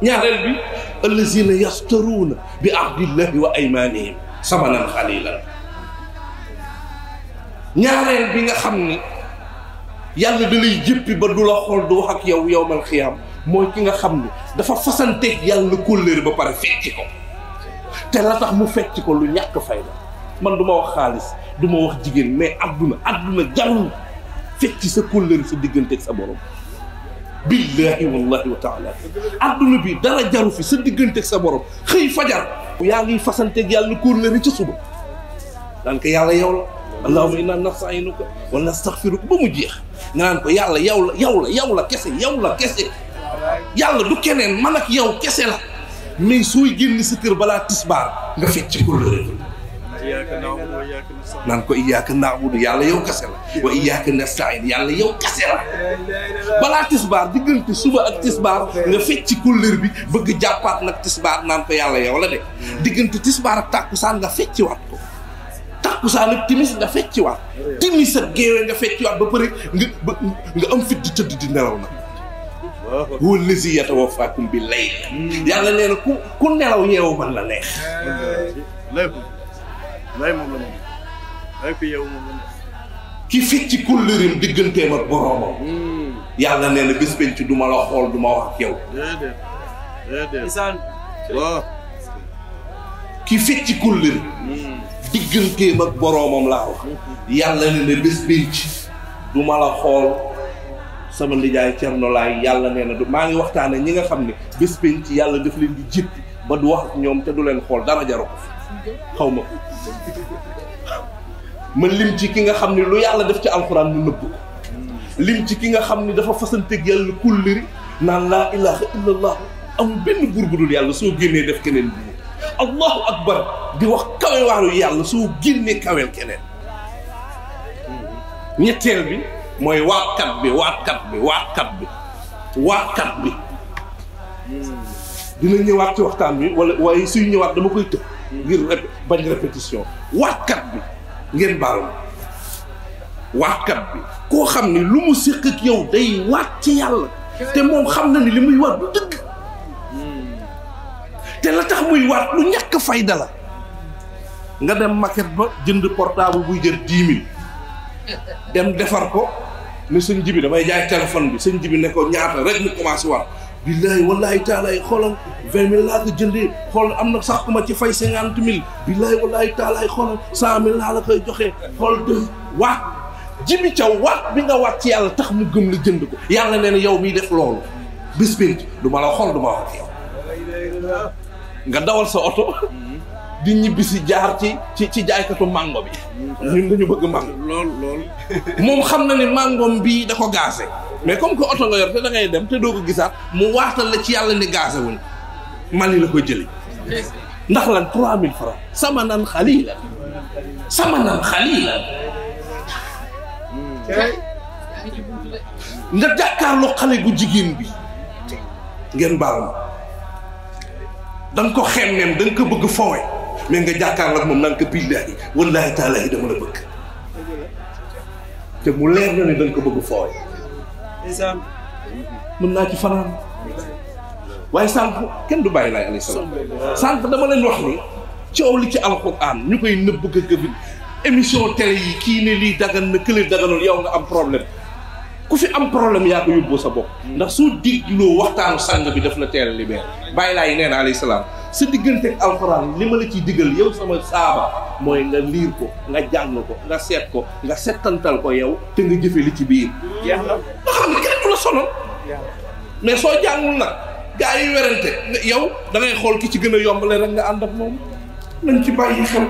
ñaareel bi allazina yastaruuna bi ahdillahi wa aymanihim samanan xalilan. ñaareel bi nga xam ni yàlla da lay jëppi ba du la xool du wax ak yow yowmal xiyaam mooy ki nga xam ni dafa fasanteeg yàlla kóllëre ba pare fecci ko te la tax mu fecci ko lu ñàkk fayda. man du ma wax xaalis du ma wax jigéen mais adduna jarul fecci sa kóllëre sa digganteeg sa borom. billahi wallahi wa taala adduna bi dara jaru fi sa digganteeg sa borom xëy fajar yaa ngi fasanteeg yàlla kóllëre ca suba daan ko yàlla yow la allahumma inna nasta'inuka wa nastaghfiruka ba mu jeex nga naan ko yàlla yow la kese yàlla du keneen man ak yow kese la. mais sooy génn sa kër balaa tisbaar nga fecc kóllëre naan ko iyyaaka na'budu yàlla yow kese la wa iyyaaka nasta'iin yàlla yow kese la. balaa tisbaar diggante suba ak tisbaar nga fecc kóllëre bi bëgg jàppaat nag tisbaar naan ko yàlla yow la de diggante tisbaar ak tàkkusaan nga fecciwaat ko tàkkusaan ak timis nga fecciwaat timis ak géewe nga fecciwaat ba pare nga am fit di tëdd di nelaw nag. huwa allazi yatawaffaakum bil layl yàlla nee na ku nelaw yeewu man la neex. ki fecci kóllëreem digganteem ak boroomam yàlla nee na bés penc du ma la xool du ma wax ak yow. ki fecci kóllëre digganteem ak boroomam laa wax yàlla nee na bés penc du ma la xool. sama nijaay Cerno Laay yàlla nee na maa ngi waxtaane ñi nga xam ne bés penc yàlla daf leen di jéppi ba du wax ak ñoom te du leen xool dara jaru ko xaw ma ko man lim ci ki nga xam ne lu yàlla def ci alxuraan mu nëbb ko lim ci ki nga xam ne dafa fasanteeg yàlla kóllëre naan laa ilaha illallah amul benn buur bu dul yàlla soo génnee def keneen buur allahu akbar di wax kawe waaru yàlla soo génnee kaweel keneen. ñetteel bi mooy waatkat bi dina ñëwaat ci waxtaan bi waaye suy ñëwaat dama koy tëb ngir bañ répétition. waatkat bi ngeen baal ma waatkat bi koo xam ni lu mu séq ak yow day waat ci yàlla te moom xam na ni li muy waat du dëgg te la tax muy waat lu ñàkk fayda la. nga dem maquette ba jënd portable buy jër 10 000 dem defar ko ne sëñ Jibi damay jaay téléphone bi sëñ Jibi ne ko ñaata rek mu commencé waat billahi wallahi taala xoolal 20 000 laa ko jëndee xoolal am na sax ku ma ci fay 50 000 billahi wallahi taala xoolal 100 000 laa la koy joxee xool de waat Jibi Thiaw waat bi nga waat ci yàlla tax mu gëm la jënd ko yàlla nee na yow miy def loolu bés pénc du ma la xool du ma wax ak yow. nga dawal sa oto di ñibbi si jaar ci jaaykatu mango bi ñun dañu bëgg mango lool moom xam na ne mangoom bii da ko gaase mais comme que oto nga yor te da ngay dem te doo ko gisaat mu waatal la ci yàlla ne gaase wuñ Mali la koy jëli ndax lan 3000 francs samanan xalilan nga jàkkaarloo xale gu jigéen bi ngeen baal ma da nga ko xemmeem da nga ko bëgg fowe mais nga jàkkaarloo ak moom naan ko billaahi wallaahi taalaahi dama la bëgg te mu leer na ne da nga ko bëgg fowe mën naa ci fanaan waaye sànq kenn du bàyyi laay alayhi salaam sànq dama leen wax ni coow li ci alxuraan ñu koy nëbb ka gëfin émission télé yi kii ne lii dagan na kële daganul yow nga am problème ku fi am problème yaa ko yóbboo sa bopp ndax soo dégloo waxtaanu sàng bi daf la teel a libéré bàyyi laay nee na alayhi salaam sa diggante ak alxuraan li ma la ciy digal yow sama saaba mooy nga liir ko nga jàng ko nga seet ko nga settantal ko yow te nga jëfe li ci biir jeex na nga xam ne kenn du la sonal mais soo jàngul nag gaa yi werante yow da ngay xool ki ci gën a yombale rek nga ànd ak moom nañ ci bàyyi xel